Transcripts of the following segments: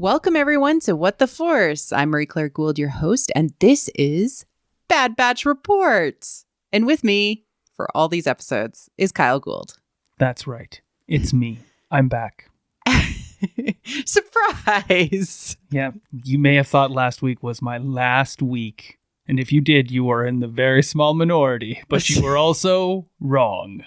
Welcome, everyone, to What the Force. I'm Marie-Claire Gould, your host, and this is Bad Batch Report. And with me for all these episodes is Kyle Gould. That's right. It's me. I'm back. Surprise! Yeah, you may have thought last week was my last week. And if you did, you were in the very small minority, but you were also wrong.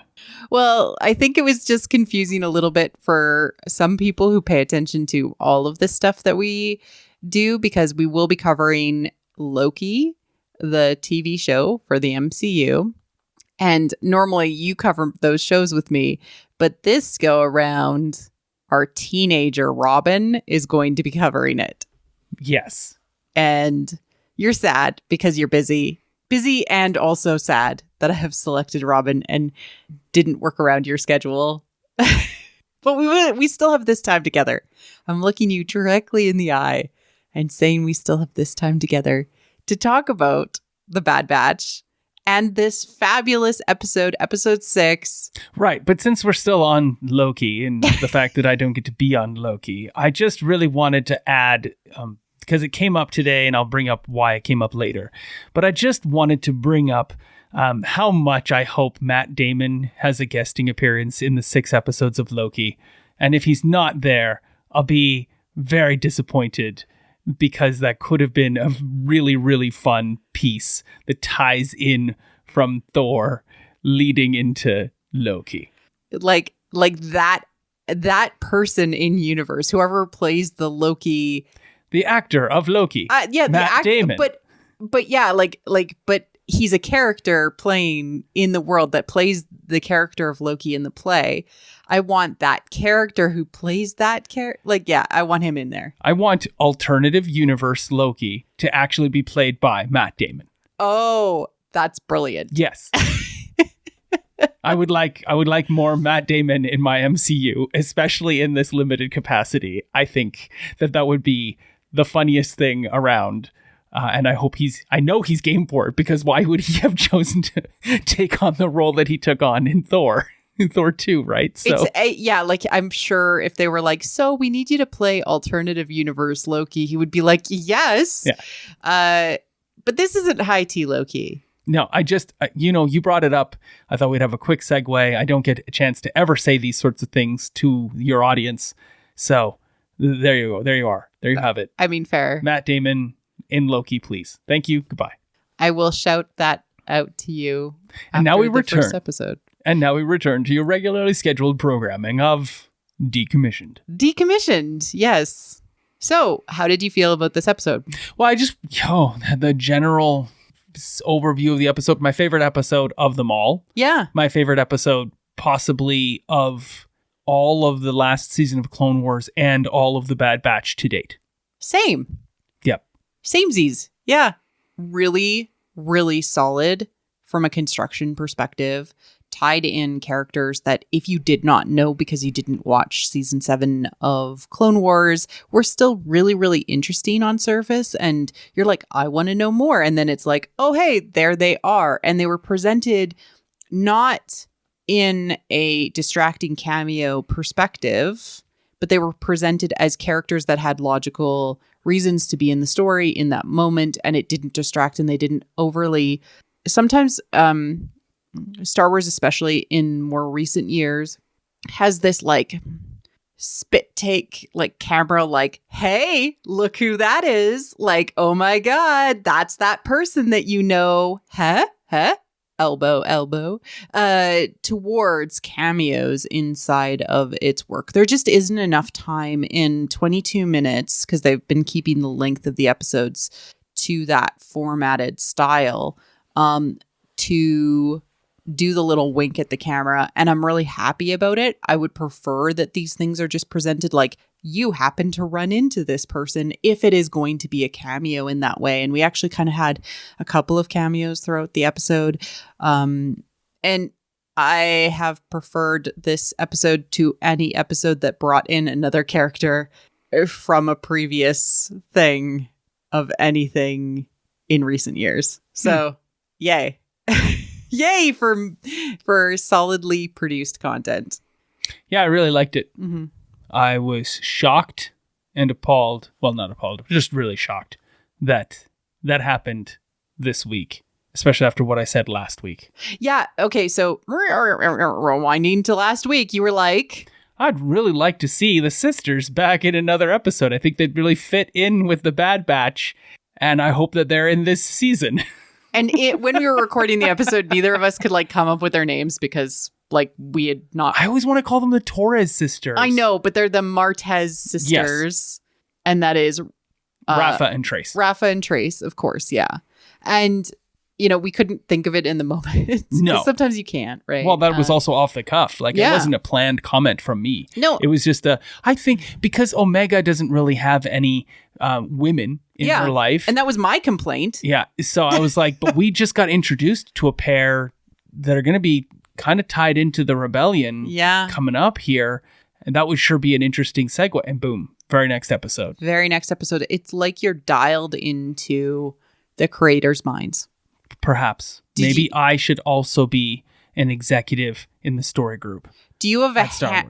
Well, I think it was just confusing a little bit for some people who pay attention to all of this stuff that we do, because we will be covering Loki, the TV show for the MCU. And normally you cover those shows with me, but this go around, our teenager Robin is going to be covering it. Yes. And you're sad because you're busy and also sad that I have selected Robin and didn't work around your schedule. But we still have this time together. I'm looking you directly in the eye and saying we still have this time together to talk about the Bad Batch and this fabulous episode 6. Right, but since we're still on Loki and the fact that I don't get to be on Loki, I just really wanted to add, because it came up today, and I'll bring up why it came up later. But I just wanted to bring up how much I hope Matt Damon has a guesting appearance in the 6 episodes of Loki. And if he's not there, I'll be very disappointed, because that could have been a really, really fun piece that ties in from Thor leading into Loki. Like that person in universe, whoever plays the Loki, the actor of Loki, Matt Damon. But yeah, but he's a character playing in the world that plays the character of Loki in the play. I want that character who plays that character. I want him in there. I want alternative universe Loki to actually be played by Matt Damon. Oh, that's brilliant. Yes. I would like more Matt Damon in my MCU, especially in this limited capacity. I think that would be the funniest thing around. And I know he's game for it, because why would he have chosen to take on the role that he took on in Thor 2, right? So I'm sure if they were like, so we need you to play alternative universe Loki, he would be like, yes. Yeah. But this isn't high tea Loki. No, I just, you brought it up. I thought we'd have a quick segue. I don't get a chance to ever say these sorts of things to your audience. So there you go. There you are. There you have it. I mean, fair. Matt Damon in Loki, please. Thank you. Goodbye. I will shout that out to you. And now we return. First episode. And now we return to your regularly scheduled programming of Decommissioned. Decommissioned, yes. So, how did you feel about this episode? Well, the general overview of the episode, my favorite episode of them all. Yeah. My favorite episode possibly of all of the last season of Clone Wars and all of the Bad Batch to date. Same. Yep. Samesies. Yeah. Really, really solid from a construction perspective. Tied in characters that if you did not know because you didn't watch season 7 of Clone Wars, were still really, really interesting on surface. And you're like, I want to know more. And then it's like, oh, hey, there they are. And they were presented not in a distracting cameo perspective, but they were presented as characters that had logical reasons to be in the story in that moment. And it didn't distract, and they didn't overly. Sometimes, Star Wars, especially in more recent years, has this spit take camera hey, look who that is. Oh my God, that's that person that you know. Huh? Elbow. Towards cameos inside of its work. There just isn't enough time in 22 minutes, because they've been keeping the length of the episodes to that formatted style, to do the little wink at the camera, and I'm really happy about it. I would prefer that these things are just presented like you happen to run into this person if it is going to be a cameo in that way. And we actually kind of had a couple of cameos throughout the episode. And I have preferred this episode to any episode that brought in another character from a previous thing of anything in recent years. So, yay. Yay for solidly produced content. Yeah, I really liked it. Mm-hmm. I was shocked and appalled. Well, not appalled, just really shocked that happened this week, especially after what I said last week. Yeah. Okay. So rewinding to last week, you were like, I'd really like to see the sisters back in another episode. I think they'd really fit in with the Bad Batch, and I hope that they're in this season. And when we were recording the episode, neither of us could like come up with their names because like we had not. I always want to call them the Torres sisters. I know, but they're the Martez sisters. Yes. And that is Rafa and Trace. Rafa and Trace, of course. Yeah. And, you know, we couldn't think of it in the moment. No. Sometimes you can't, right? Well, that was also off the cuff. Like, it wasn't a planned comment from me. No. It was just I think because Omega doesn't really have any women in her life. And that was my complaint. Yeah. So I was like, but we just got introduced to a pair that are going to be kind of tied into the rebellion coming up here. And that would sure be an interesting segue. And boom, very next episode. It's like you're dialed into the creators' minds. Perhaps. Maybe I should also be an executive in the story group. Do you have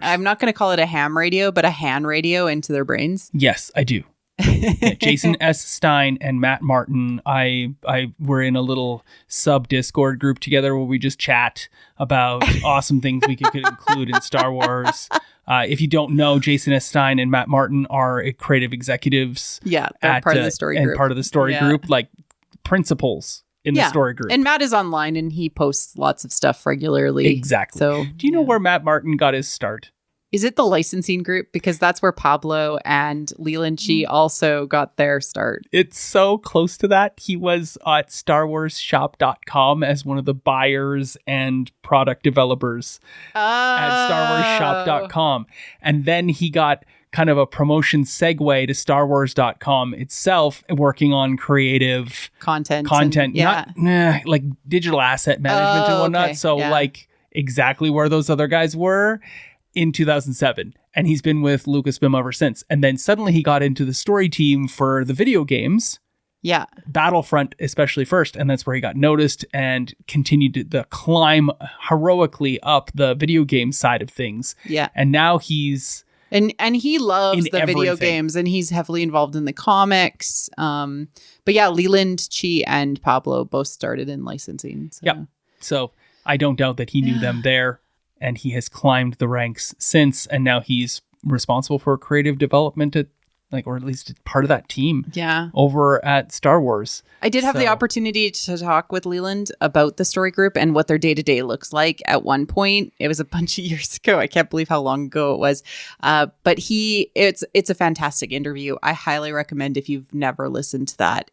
I'm not going to call it a ham radio, but a Han radio into their brains? Yes, I do. Yeah, Jason S. Stein and Matt Martin, I were in a little sub Discord group together where we just chat about awesome things we could include in Star Wars. If you don't know, Jason S. Stein and Matt Martin are creative executives. Yeah, they're part of the story group. And part of the story group, like principals in the story group. And Matt is online and he posts lots of stuff regularly. Exactly. So, do you know where Matt Martin got his start? Is it the licensing group? Because that's where Pablo and Leland Chi also got their start. It's so close to that. He was at StarWarsShop.com as one of the buyers and product developers at StarWarsShop.com. And then he got kind of a promotion segue to StarWars.com itself, working on creative content, not like digital asset management and whatnot. Okay. So like exactly where those other guys were in 2007, and he's been with Lucasfilm ever since. And then suddenly he got into the story team for the video games, Battlefront especially first, and that's where he got noticed and continued to climb heroically up the video game side of things. And now he's and he loves the video games, and he's heavily involved in the comics. But yeah, Leland Chi and Pablo both started in licensing. So I don't doubt that he knew them there. And he has climbed the ranks since, and now he's responsible for creative development or at least part of that team. Over at Star Wars. I did have the opportunity to talk with Leland about the story group and what their day-to-day looks like at one point. It was a bunch of years ago. I can't believe how long ago it was. But it's a fantastic interview. I highly recommend if you've never listened to that.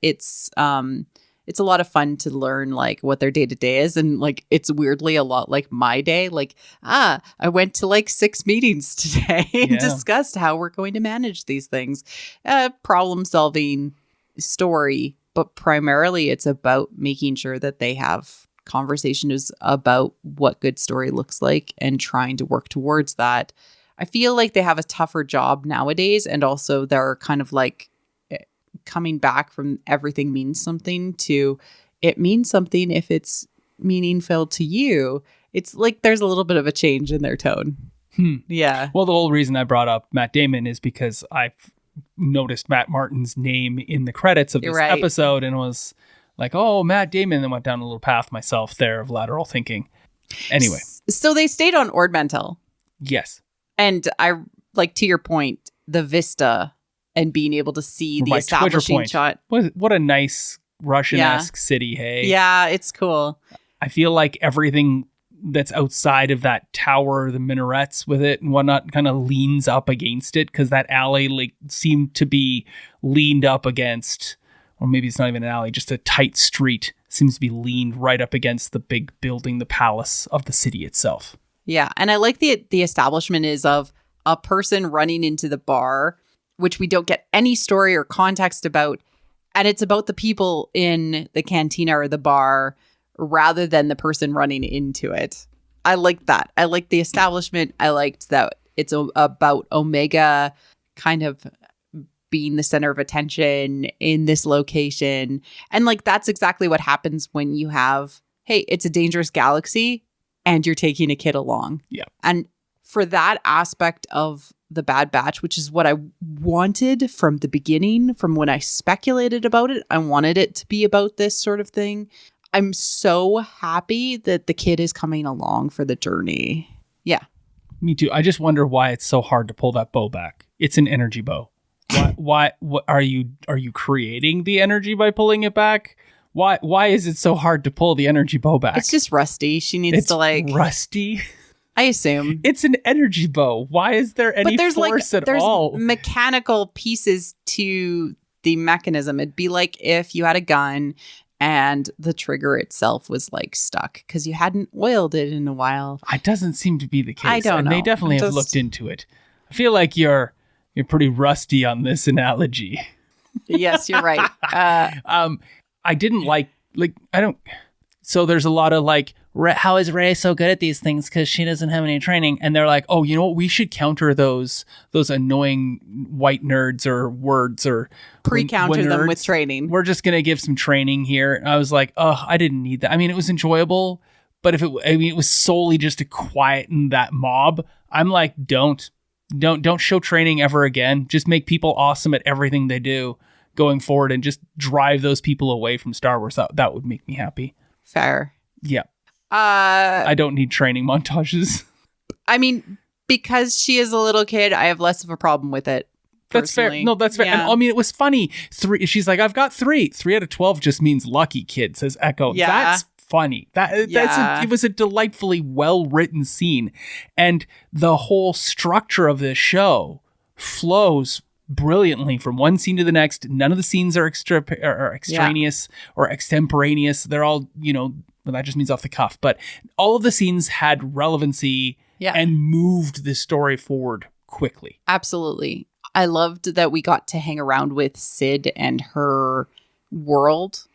It's a lot of fun to learn like what their day-to-day is. And like, it's weirdly a lot like my day. Like, I went to like 6 meetings today and discussed how we're going to manage these things. Problem solving story, but primarily it's about making sure that they have conversations about what good story looks like and trying to work towards that. I feel like they have a tougher job nowadays. And also they're kind of like, coming back from everything means something to it means something if it's meaningful to you. It's like there's a little bit of a change in their tone. Yeah. Well, the whole reason I brought up Matt Damon is because I've noticed Matt Martin's name in the credits of this episode and was like, oh, Matt Damon, and went down a little path myself there of lateral thinking. Anyway. So they stayed on Ord Mantell. Yes. And I like, to your point, the vista and being able to see the establishing shot. What a nice Russian-esque city, hey? Yeah, it's cool. I feel like everything that's outside of that tower, the minarets with it and whatnot, kind of leans up against it, because that alley like seemed to be leaned up against, or maybe it's not even an alley, just a tight street seems to be leaned right up against the big building, the palace of the city itself. Yeah, and I like the establishment is of a person running into the bar, which we don't get any story or context about. And it's about the people in the cantina or the bar rather than the person running into it. I like that. I like the establishment. I liked that it's about Omega kind of being the center of attention in this location. And like, that's exactly what happens when you have, hey, it's a dangerous galaxy and you're taking a kid along. Yeah. And for that aspect of the Bad Batch, which is what I wanted from the beginning, from when I speculated about it. I wanted it to be about this sort of thing. I'm so happy that the kid is coming along for the journey. Yeah. Me too. I just wonder why it's so hard to pull that bow back. It's an energy bow. Why what are you creating the energy by pulling it back? Why is it so hard to pull the energy bow back? It's just rusty. She needs to like rusty. I assume it's an energy bow. Why is there any force at all? There's mechanical pieces to the mechanism. It'd be like if you had a gun and the trigger itself was like stuck because you hadn't oiled it in a while. It doesn't seem to be the case. I don't know. They definitely have looked into it. I feel like you're pretty rusty on this analogy. Yes, you're right. I didn't like I don't. So there's a lot of like, how is Rey so good at these things because she doesn't have any training? And they're like, oh, you know what? We should counter those annoying white nerds or words or pre-counter them with training. We're just gonna give some training here. And I was like, oh, I didn't need that. I mean, it was enjoyable, but it was solely just to quieten that mob. I'm like, don't show training ever again. Just make people awesome at everything they do going forward, and just drive those people away from Star Wars. That would make me happy. Fair. Yeah. I don't need training montages. I mean, because she is a little kid, I have less of a problem with it. That's fair. No, that's fair. Yeah. And I mean, it was funny. She's like, I've got 3. 3 out of 12 just means lucky kid, says Echo. Yeah. That's funny. It was a delightfully well-written scene. And the whole structure of this show flows brilliantly from one scene to the next. None of the scenes are extraneous or extemporaneous. They're all, well, that just means off the cuff. But all of the scenes had relevancy and moved the story forward quickly. Absolutely. I loved that we got to hang around with Sid and her world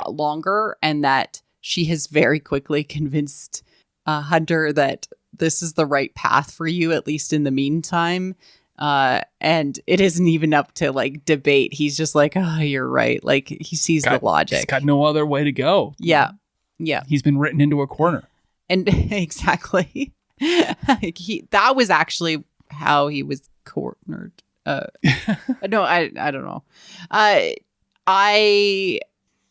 longer, and that she has very quickly convinced Hunter that this is the right path for you, at least in the meantime. And it isn't even up to like debate. He's just like, oh, you're right. Like he sees the logic. He's got no other way to go. Yeah. Yeah. He's been written into a corner. And exactly. That was actually how he was cornered. No, I don't know. I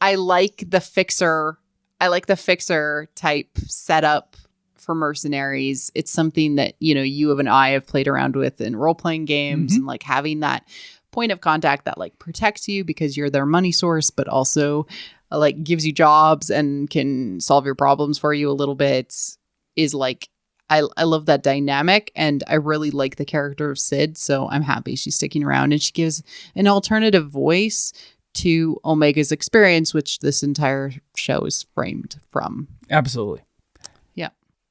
like the fixer. I like the fixer type setup for mercenaries. It's something that, you and I have played around with in role-playing games, and like having that point of contact that like protects you because you're their money source, but also like gives you jobs and can solve your problems for you a little bit is like, I love that dynamic, and I really like the character of Sid. So I'm happy she's sticking around, and she gives an alternative voice to Omega's experience, which this entire show is framed from. Absolutely.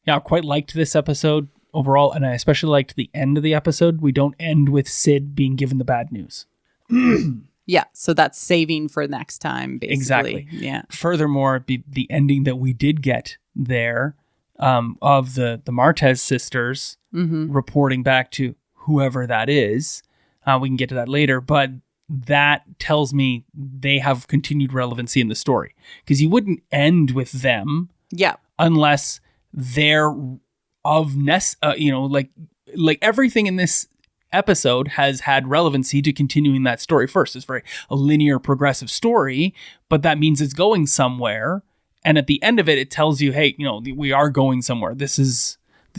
Yeah, I quite liked this episode overall, and I especially liked the end of the episode. We don't end with Sid being given the bad news. Yeah, so that's saving for next time, basically. Exactly. Yeah. Furthermore, the ending that we did get there of the Martez sisters reporting back to whoever that is, we can get to that later, but that tells me they have continued relevancy in the story, because you wouldn't end with them unless they're of like everything in this episode has had relevancy to continuing that story first. It's a linear progressive story, but that means it's going somewhere. And at the end of it, it tells you, hey, we are going somewhere.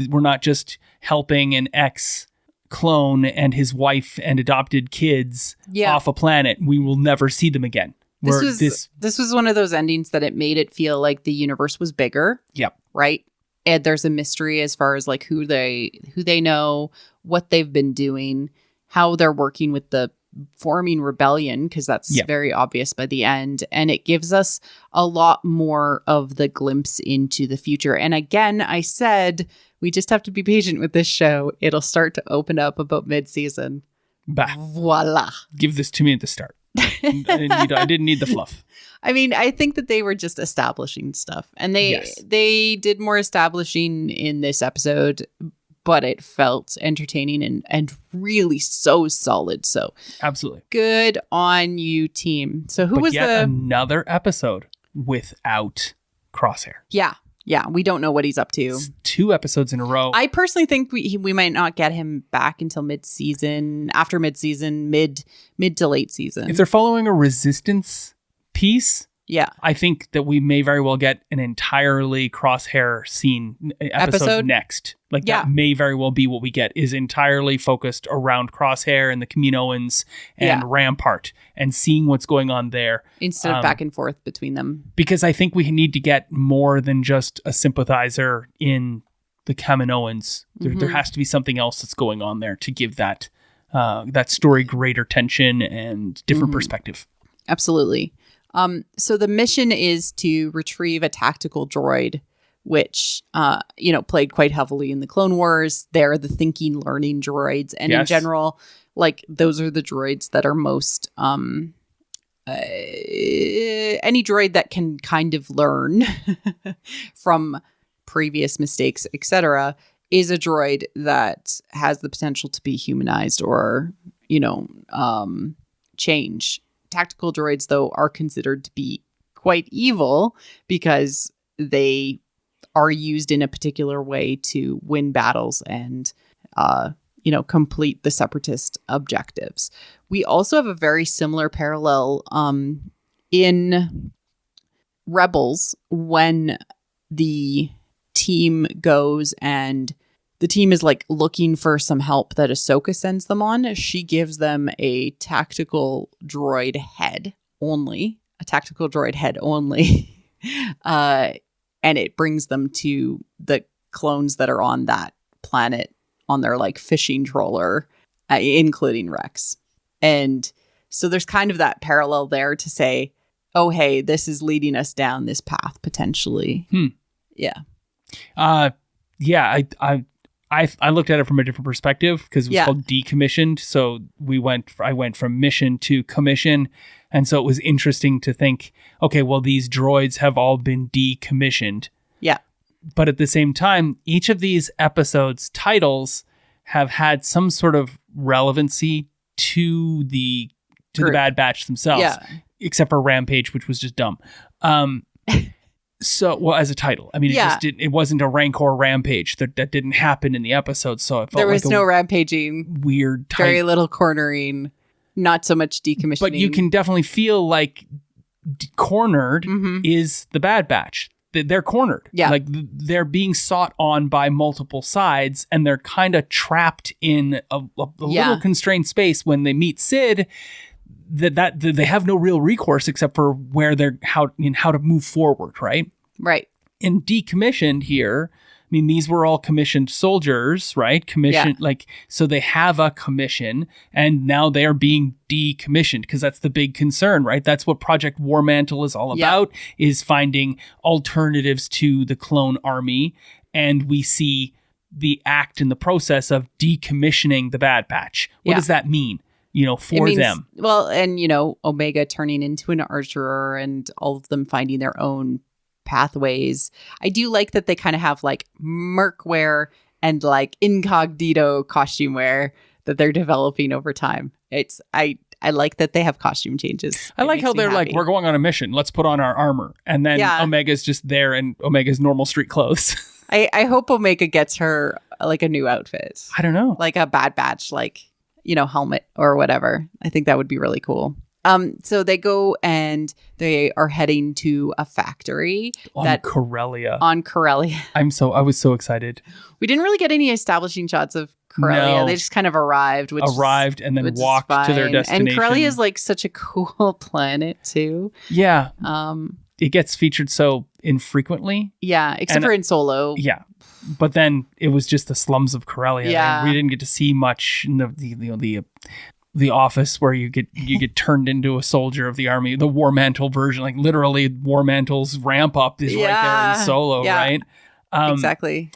We're not just helping an ex-clone and his wife and adopted kids off a planet. We will never see them again. This was one of those endings that it made it feel like the universe was bigger. Yep. Right? And there's a mystery as far as like who they know, what they've been doing, how they're working with the forming rebellion, because that's very obvious by the end. And it gives us a lot more of the glimpse into the future. And again, I said, we just have to be patient with this show. It'll start to open up about mid-season. Bah. Voila. Give this to me at the start. I didn't need the fluff. I mean, I think that they were just establishing stuff, and they did more establishing in this episode, but it felt entertaining and really so solid. So absolutely good on you, team. So who was another episode without Crosshair? Yeah. Yeah, we don't know what he's up to. It's 2 episodes in a row. I personally think we might not get him back until mid-season, after mid-season, mid to late season. If they're following a resistance piece, yeah, I think that we may very well get an entirely Crosshair scene episode next. Like that may very well be what we get, is entirely focused around Crosshair and the Kaminoans and Rampart and seeing what's going on there. Instead of back and forth between them. Because I think we need to get more than just a sympathizer in the Kaminoans. There has to be something else that's going on there to give that story greater tension and different perspective. Absolutely. So the mission is to retrieve a tactical droid, which, played quite heavily in the Clone Wars. They're the thinking, learning droids. And in general, like, those are the droids that are most, any droid that can kind of learn from previous mistakes, etc., is a droid that has the potential to be humanized or, change. Tactical droids, though, are considered to be quite evil because they are used in a particular way to win battles and, complete the separatist objectives. We also have a very similar parallel in Rebels when the team goes and the team is like looking for some help that Ahsoka sends them on. She gives them a tactical droid head only, and it brings them to the clones that are on that planet on their like fishing trawler, including Rex. And so there's kind of that parallel there to say, oh, hey, this is leading us down this path potentially. Yeah. I looked at it from a different perspective because it was called Decommissioned. So I went from mission to commission. And so it was interesting to think, okay, well, these droids have all been decommissioned. Yeah. But at the same time, each of these episodes' titles have had some sort of relevancy to the Bad Batch themselves, except for Rampage, which was just dumb. So, well, as a title, I mean, it wasn't a Rancor Rampage that didn't happen in the episode. So it felt there was no rampaging, weird, very little cornering, not so much decommissioning. But you can definitely feel like cornered is the Bad Batch. They're cornered. Yeah. Like they're being sought on by multiple sides and they're kind of trapped in a little constrained space when they meet Sid. That they have no real recourse except for where how to move forward, right? Right. In Decommissioned here, I mean, these were all commissioned soldiers, right? Commissioned, so they have a commission and now they are being decommissioned because that's the big concern, right? That's what Project War Mantle is all about, is finding alternatives to the clone army. And we see the act in the process of decommissioning the Bad Batch. What does that mean? For them. Well, and, Omega turning into an archer and all of them finding their own pathways. I do like that they kind of have like merc wear and like incognito costume wear that they're developing over time. I like that they have costume changes. I like how they're happy. Like, we're going on a mission. Let's put on our armor. And then Omega's just there in Omega's normal street clothes. I hope Omega gets her like a new outfit. I don't know. Like a Bad Batch, helmet or whatever. I think that would be really cool. So they go and they are heading to a factory on Corellia. I was so excited. We didn't really get any establishing shots of Corellia. No. They just kind of arrived and then walked to their destination. And Corellia is like such a cool planet too. Yeah. It gets featured so infrequently. Yeah, except for in Solo. Yeah. But then it was just the slums of Corellia. Yeah. We didn't get to see much in the office where you get turned into a soldier of the army, the War Mantle version, like literally War Mantle's ramp up is right there in Solo, right? Exactly.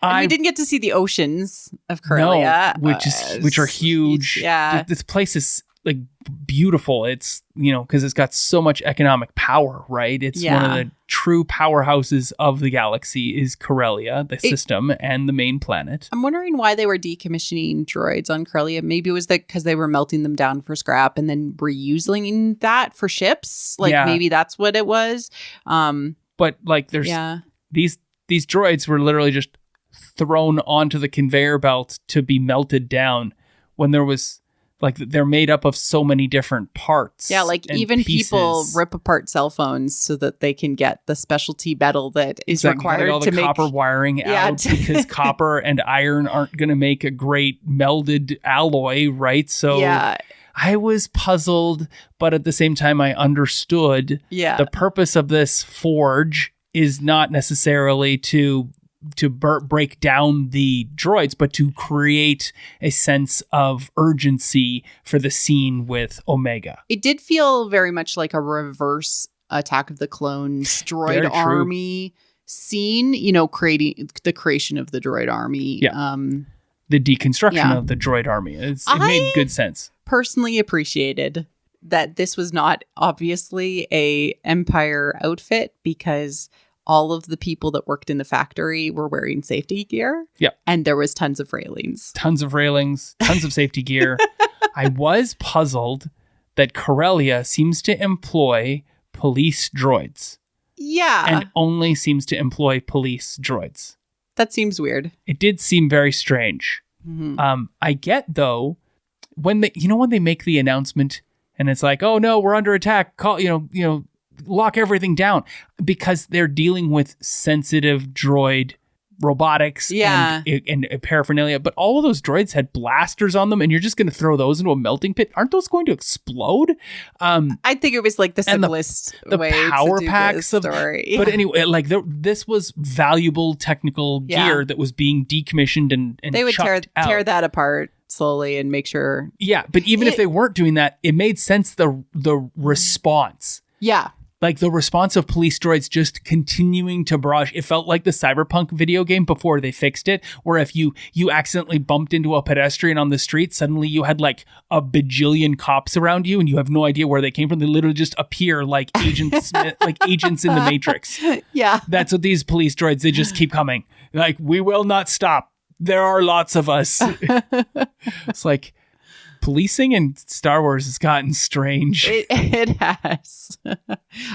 And we didn't get to see the oceans of Corellia, which are huge. Yeah, this place is like beautiful. It's because it's got so much economic power, right? It's one of the true powerhouses of the galaxy is Corellia, the system and the main planet. I'm wondering why they were decommissioning droids on Corellia. Maybe it was because they were melting them down for scrap and then reusing that for ships. Maybe that's what it was. But like there's these these droids were literally just thrown onto the conveyor belt to be melted down when there was like they're made up of so many different parts. Yeah, like even pieces. people rip apart cell phones so that they can get the specialty metal that is required all the to make copper wiring out because copper and iron aren't going to make a great melded alloy, right? So yeah. I was puzzled, but at the same time I understood the purpose of this forge is not necessarily to break down the droids, but to create a sense of urgency for the scene with Omega. It did feel very much like a reverse Attack of the Clones droid army scene, you know, creating the creation of the droid army. Yeah. The deconstruction of the droid army. It made good sense. Personally appreciated that this was not obviously a Empire outfit because all of the people that worked in the factory were wearing safety gear. Yeah. And there was tons of railings. Tons of safety gear. I was puzzled that Corellia seems to employ police droids. Yeah. And only seems to employ police droids. That seems weird. It did seem very strange. Mm-hmm. I get, though, when they make the announcement and it's like, oh no, we're under attack. Call, lock everything down, because they're dealing with sensitive droid robotics and paraphernalia. But all of those droids had blasters on them, and you're just going to throw those into a melting pit. Aren't those going to explode? I think it was like the simplest way power to do packs this story. But anyway, like this was valuable technical gear that was being decommissioned and they would tear out. that apart slowly and make sure. Yeah, but even if they weren't doing that, it made sense, the response. Yeah. Like the response of police droids just continuing to barrage. It felt like the Cyberpunk video game before they fixed it, where if you accidentally bumped into a pedestrian on the street, suddenly you had like a bajillion cops around you and you have no idea where they came from. They literally just appear like agents, like agents in the Matrix. Yeah. That's what these police droids, they just keep coming. Like, we will not stop. There are lots of us. It's like, policing in Star Wars has gotten strange. It has.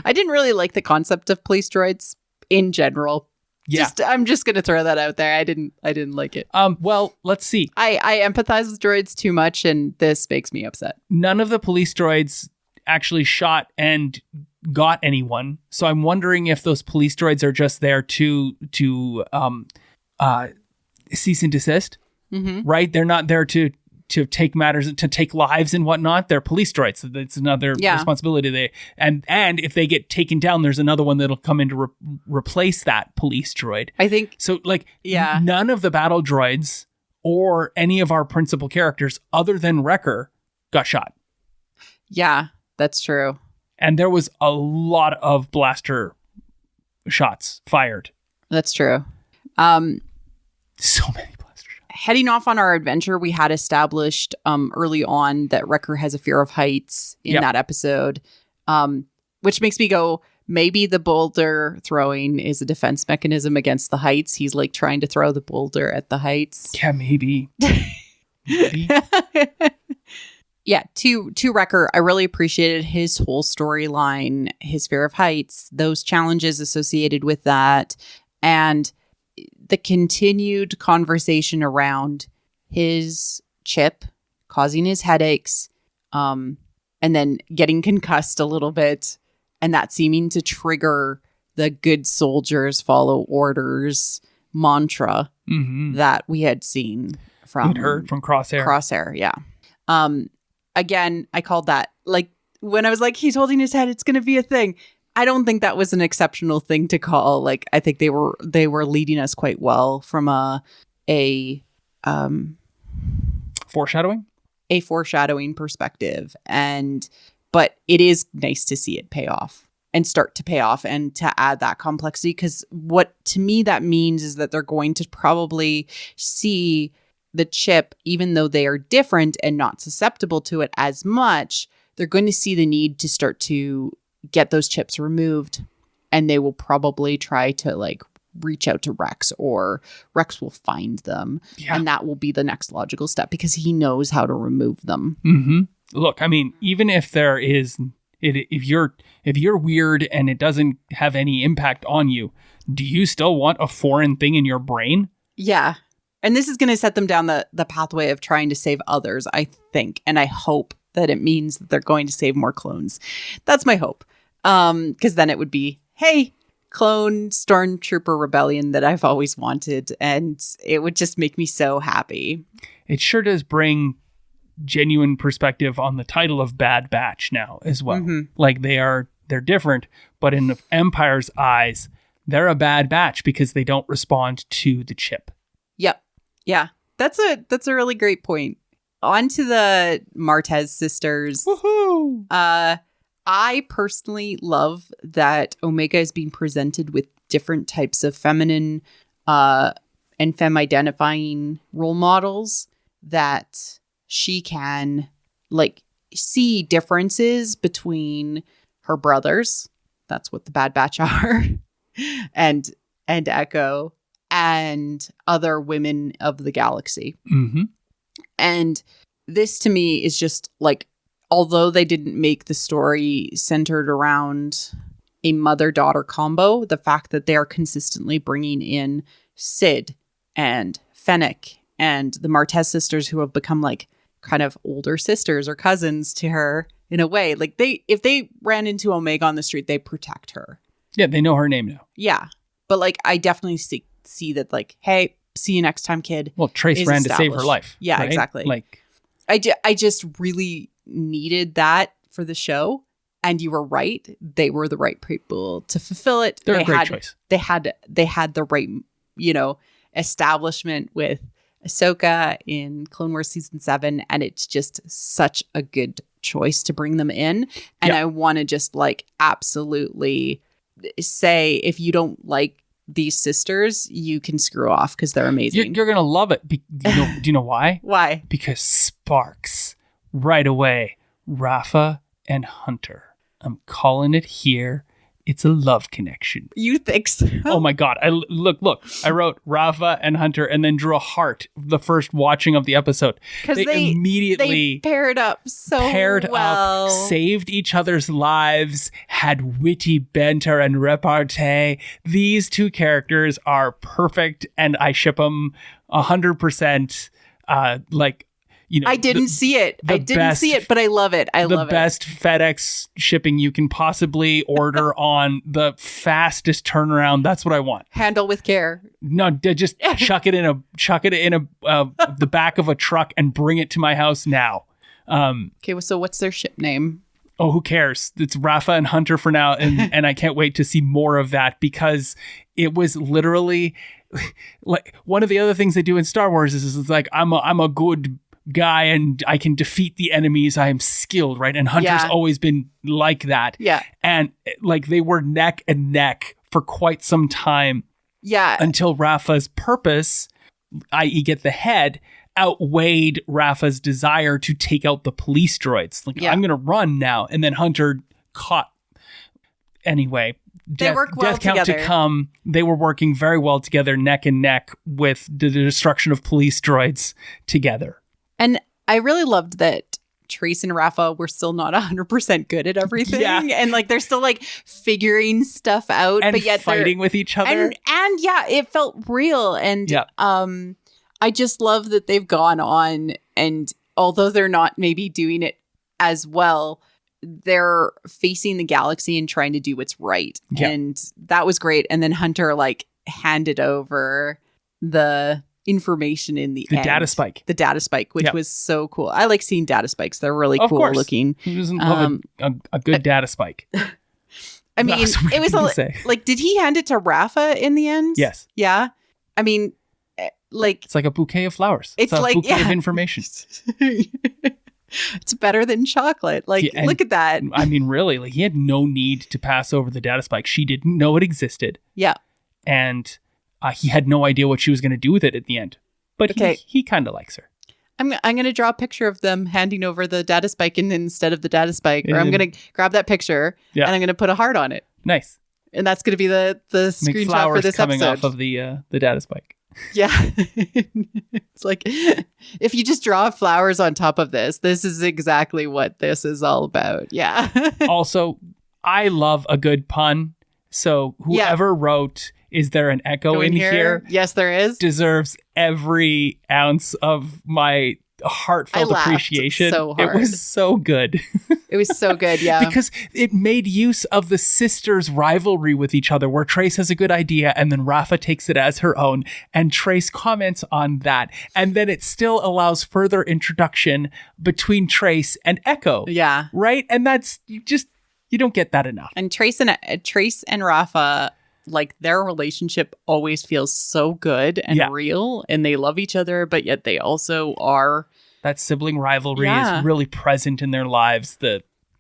I didn't really like the concept of police droids in general. Yeah. I'm just going to throw that out there. I didn't like it. Well, let's see. I empathize with droids too much, and this makes me upset. None of the police droids actually shot and got anyone. So I'm wondering if those police droids are just there to cease and desist. Mm-hmm. Right? They're not there to take matters, to take lives and whatnot. They're police droids. So that's another responsibility. And if they get taken down, there's another one that'll come in to replace that police droid. I think so. Like, none of the battle droids or any of our principal characters, other than Wrecker, got shot. Yeah, that's true. And there was a lot of blaster shots fired. That's true. So many. Heading off on our adventure, we had established early on that Wrecker has a fear of heights in that episode, which makes me go, maybe the boulder throwing is a defense mechanism against the heights. He's like trying to throw the boulder at the heights. Yeah, maybe. Maybe. Yeah, to Wrecker, I really appreciated his whole storyline, his fear of heights, those challenges associated with that, and the continued conversation around his chip causing his headaches, and then getting concussed a little bit, and that seeming to trigger the good soldiers follow orders mantra that we had seen from we'd heard from Crosshair. Yeah. Again, I called that, like, when I was like, he's holding his head, it's going to be a thing. I don't think that was an exceptional thing to call. Like, I think they were leading us quite well from a foreshadowing perspective. But it is nice to see it pay off and start to pay off and to add that complexity. Because what to me that means is that they're going to probably see the chip, even though they are different and not susceptible to it as much, they're going to see the need to start to get those chips removed, and they will probably try to like reach out to Rex, or Rex will find them, and that will be the next logical step because he knows how to remove them. Mm-hmm. Look, I mean, even if If you're weird and it doesn't have any impact on you, do you still want a foreign thing in your brain? Yeah. And this is going to set them down the pathway of trying to save others, I think. And I hope that it means that they're going to save more clones. That's my hope. Because then it would be, hey, clone stormtrooper rebellion that I've always wanted. And it would just make me so happy. It sure does bring genuine perspective on the title of Bad Batch now as well. Like they're different, but in the Empire's eyes, they're a bad batch because they don't respond to the chip. Yep. Yeah. That's a really great point. On to the Martez sisters. Woohoo! I personally love that Omega is being presented with different types of feminine and femme-identifying role models that she can like see differences between her brothers. That's what the Bad Batch are. and Echo and other women of the galaxy. And this to me is just like, although they didn't make the story centered around a mother-daughter combo, the fact that they are consistently bringing in Sid and Fennec and the Martez sisters, who have become like kind of older sisters or cousins to her in a way. Like if they ran into Omega on the street, they protect her. Yeah, they know her name now. Yeah. But like, I definitely see that like, hey, see you next time, kid. Well, Trace ran to save her life. Yeah, right? exactly. Like, I just really needed that for the show. And you were right. They were the right people to fulfill it. They're a great choice. They had the right, establishment with Ahsoka in Clone Wars Season 7. And it's just such a good choice to bring them in. And I want to just like absolutely say, if you don't like these sisters, you can screw off because they're amazing. You're going to love it. Do you know why? Why? Because sparks right away. Rafa and Hunter. I'm calling it here. It's a love connection. You think so? Oh my God. Look. I wrote Rafa and Hunter and then drew a heart the first watching of the episode. Because they immediately paired up well. Saved each other's lives, had witty banter and repartee. These two characters are perfect and I ship them 100%. I didn't see it, but I love it. The best FedEx shipping you can possibly order on the fastest turnaround. That's what I want. Handle with care. No, just chuck it in the back of a truck and bring it to my house now. Okay, so what's their ship name? Oh, who cares? It's Rafa and Hunter for now, and I can't wait to see more of that because it was literally like one of the other things they do in Star Wars is it's like I'm a good guy and I can defeat the enemies. I am skilled, right? And Hunter's always been like that. Yeah. And like they were neck and neck for quite some time. Yeah. Until Rafa's purpose, i.e. get the head, outweighed Rafa's desire to take out the police droids. Like, I'm going to run now. And then Hunter caught. Anyway, they work well death count together. To come. They were working very well together, neck and neck, with the destruction of police droids together. And I really loved that Trace and Rafa were still not 100% good at everything. Yeah. And like they're still like figuring stuff out. And but yet fighting with each other. And yeah, it felt real. And I just love that they've gone on. And although they're not maybe doing it as well, they're facing the galaxy and trying to do what's right. Yeah. And that was great. And then Hunter like handed over the information in the end. Data spike. The data spike, which was so cool. I like seeing data spikes. They're really cool looking. Who doesn't love a good data spike? I mean, it was like, did he hand it to Rafa in the end? Yes. Yeah. I mean, like. It's like a bouquet of flowers. It's like a bouquet of information. It's better than chocolate. Like, look at that. I mean, really, like he had no need to pass over the data spike. She didn't know it existed. Yeah. And he had no idea what she was going to do with it at the end. But he kind of likes her. I'm going to draw a picture of them handing over the data spike instead of the data spike. Or I'm going to grab that picture and I'm going to put a heart on it. Nice. And that's going to be the screenshot for this coming episode. Off of the data spike. Yeah. It's like, if you just draw flowers on top of this is exactly what this is all about. Yeah. Also, I love a good pun. So whoever wrote, is there an echo in here? Yes, there is. Deserves every ounce of my heartfelt appreciation. So hard. It was so good. It was so good, yeah. Because it made use of the sisters' rivalry with each other, where Trace has a good idea and then Rafa takes it as her own, and Trace comments on that. And then it still allows further introduction between Trace and Echo. Yeah. Right? And that's you don't get that enough. And Trace and Rafa, like, their relationship always feels so good and real, and they love each other, but yet they also are. That sibling rivalry is really present in their lives.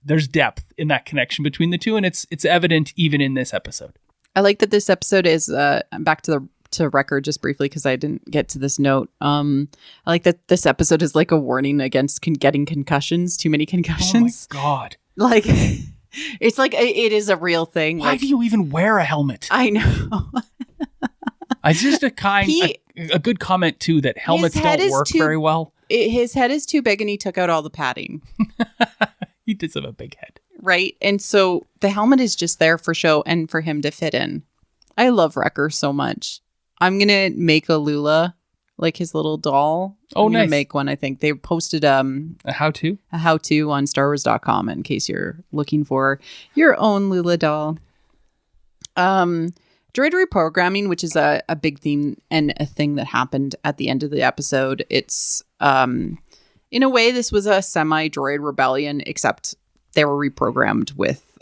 There's depth in that connection between the two, and it's evident even in this episode. I like that this episode is back to record just briefly because I didn't get to this note. I like that this episode is like a warning against getting concussions, too many concussions. Oh my God. Like, it's like it is a real thing. Why do you even wear a helmet? I know. It's just a good comment too that helmets don't work very well. His head is too big and he took out all the padding. He does have a big head. Right. And so the helmet is just there for show and for him to fit in. I love Wrecker so much. I'm going to make a Lula, like his little doll. Oh, I'm nice. Gonna make one, I think. They posted a how-to? A how-to on StarWars.com in case you're looking for your own Lula doll. Droid reprogramming, which is a big theme and a thing that happened at the end of the episode. It's, in a way, this was a semi-droid rebellion, except they were reprogrammed with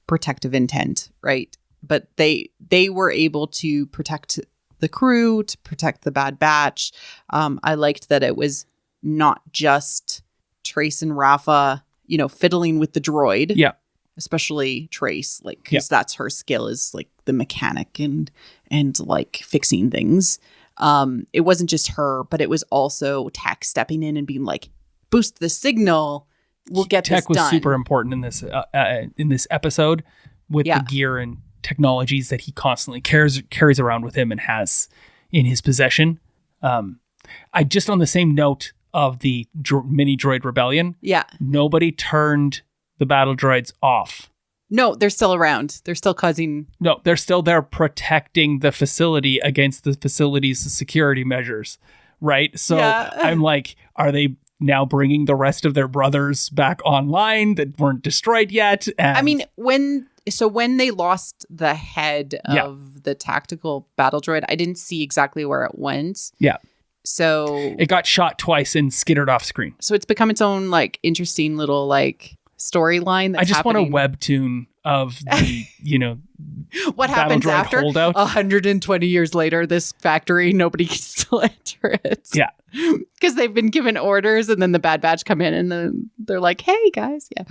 protective intent, right? But they were able to protect the crew, to protect the Bad Batch. I liked that it was not just Trace and Rafa, fiddling with the droid. Yeah. Especially Trace, like, because that's her skill, is like the mechanic and like fixing things. It wasn't just her, but it was also Tech stepping in and being like, boost the signal. We'll get Tech this done. was super important in this episode with the gear and technologies that he constantly carries around with him and has in his possession. I just, on the same note of the mini droid rebellion, nobody turned the battle droids off. No, they're still around. They're still causing... No, they're still there protecting the facility against the facility's security measures, right? So I'm like, are they now bringing the rest of their brothers back online that weren't destroyed yet? And I mean, when they lost the head of the tactical battle droid, I didn't see exactly where it went. Yeah. So... it got shot twice and skittered off screen. So it's become its own, like, interesting little, like... storyline. I just want a webtoon of the, what happens after holdout. 120 years later, this factory, nobody can still enter it. Yeah. Because they've been given orders and then the Bad Batch come in and then they're like, hey guys. Yeah.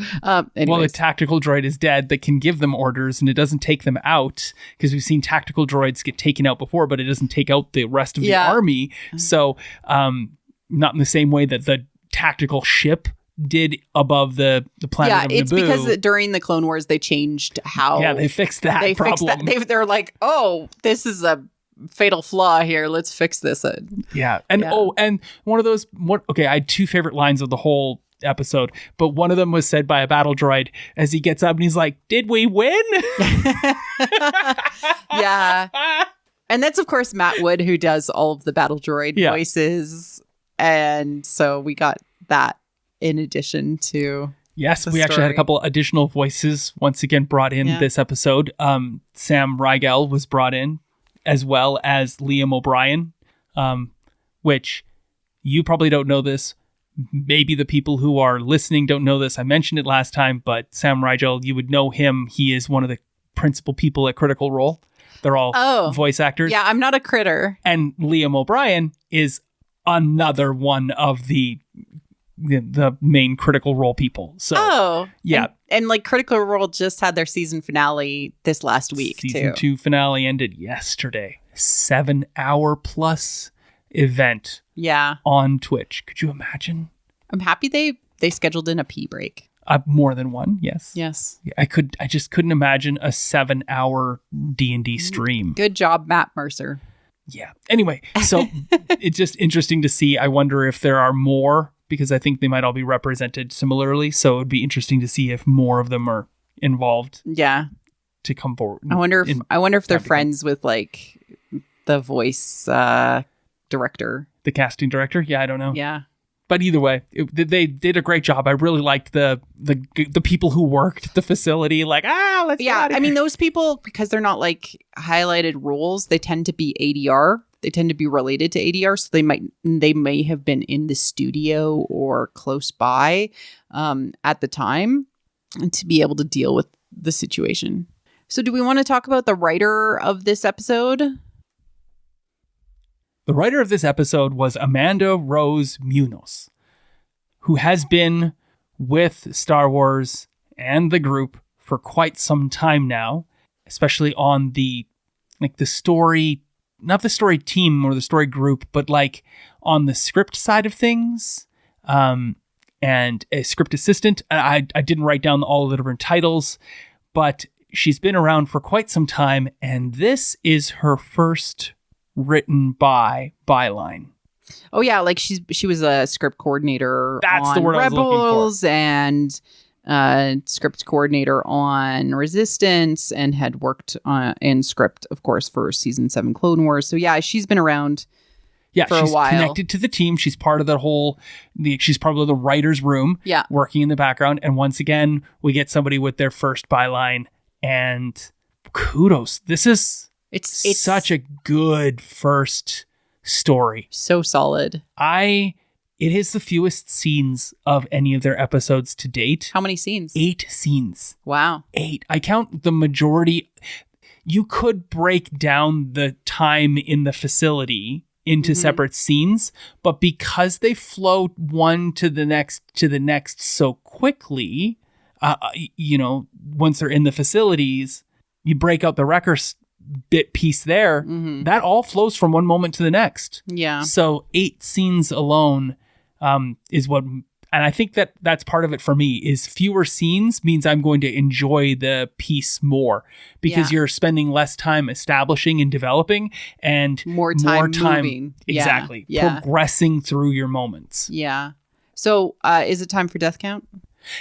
Well, the tactical droid is dead that can give them orders and it doesn't take them out, because we've seen tactical droids get taken out before, but it doesn't take out the rest of the army. So not in the same way that the tactical ship did above the planet of Naboo. It's because during the Clone Wars they changed how... Yeah, they fixed that problem. They're like, oh, this is a fatal flaw here. Let's fix this. Yeah. And and one of those... I had two favorite lines of the whole episode, but one of them was said by a battle droid as he gets up and he's like, did we win? Yeah. And that's, of course, Matt Wood, who does all of the battle droid voices. And so we got that in addition to... Yes, we actually had a couple additional voices once again brought in this episode. Sam Riegel was brought in, as well as Liam O'Brien, which you probably don't know this. Maybe the people who are listening don't know this. I mentioned it last time, but Sam Riegel, you would know him. He is one of the principal people at Critical Role. They're all voice actors. Yeah, I'm not a critter. And Liam O'Brien is another one of the main Critical Role people. So and like Critical Role just had their season finale this last week. Season 2 finale ended yesterday. 7-hour plus event on Twitch. Could you imagine? I'm happy they scheduled in a pee break. More than one, yes. I just couldn't imagine a 7-hour D&D stream. Good job, Matt Mercer. Yeah. Anyway, so it's just interesting to see. I wonder if there are more, because I think they might all be represented similarly. So it would be interesting to see if more of them are involved. Yeah. To come forward. I wonder if they're friends with like the voice director. The casting director? Yeah, I don't know. Yeah. But either way, they did a great job. I really liked the people who worked the facility. Like, let's get out of here. I mean, those people, because they're not like highlighted roles, they tend to be ADR. They tend to be related to ADR, so they may have been in the studio or close by at the time to be able to deal with the situation. So, do we want to talk about the writer of this episode? The writer of this episode was Amanda Rose Munoz, who has been with Star Wars and the group for quite some time now, especially on the story, not the story team or the story group, but like on the script side of things, and a script assistant. I didn't write down all of the different titles, but she's been around for quite some time, and this is her first written by byline. Oh yeah, like she was a script coordinator. That's on the word Rebels, I was looking for. And script coordinator on Resistance, and had worked in script, of course, for season 7 Clone Wars. So yeah, she's been around. Yeah, for a while. She's connected to the team. She's part of she's part of the writer's room. Yeah, working in the background. And once again, we get somebody with their first byline. And kudos. This is. It's such a good first story. So solid. It is the fewest scenes of any of their episodes to date. How many scenes? 8 scenes. Wow. 8. I count the majority. You could break down the time in the facility into separate scenes, but because they flow one to the next so quickly, once they're in the facilities, you break out the records bit piece there, that all flows from one moment to the next. Yeah. So 8 scenes alone is what, and I think that's part of it for me, is fewer scenes means I'm going to enjoy the piece more, because you're spending less time establishing and developing, and more time moving. Exactly. Yeah. Progressing through your moments. Yeah. So is it time for death count?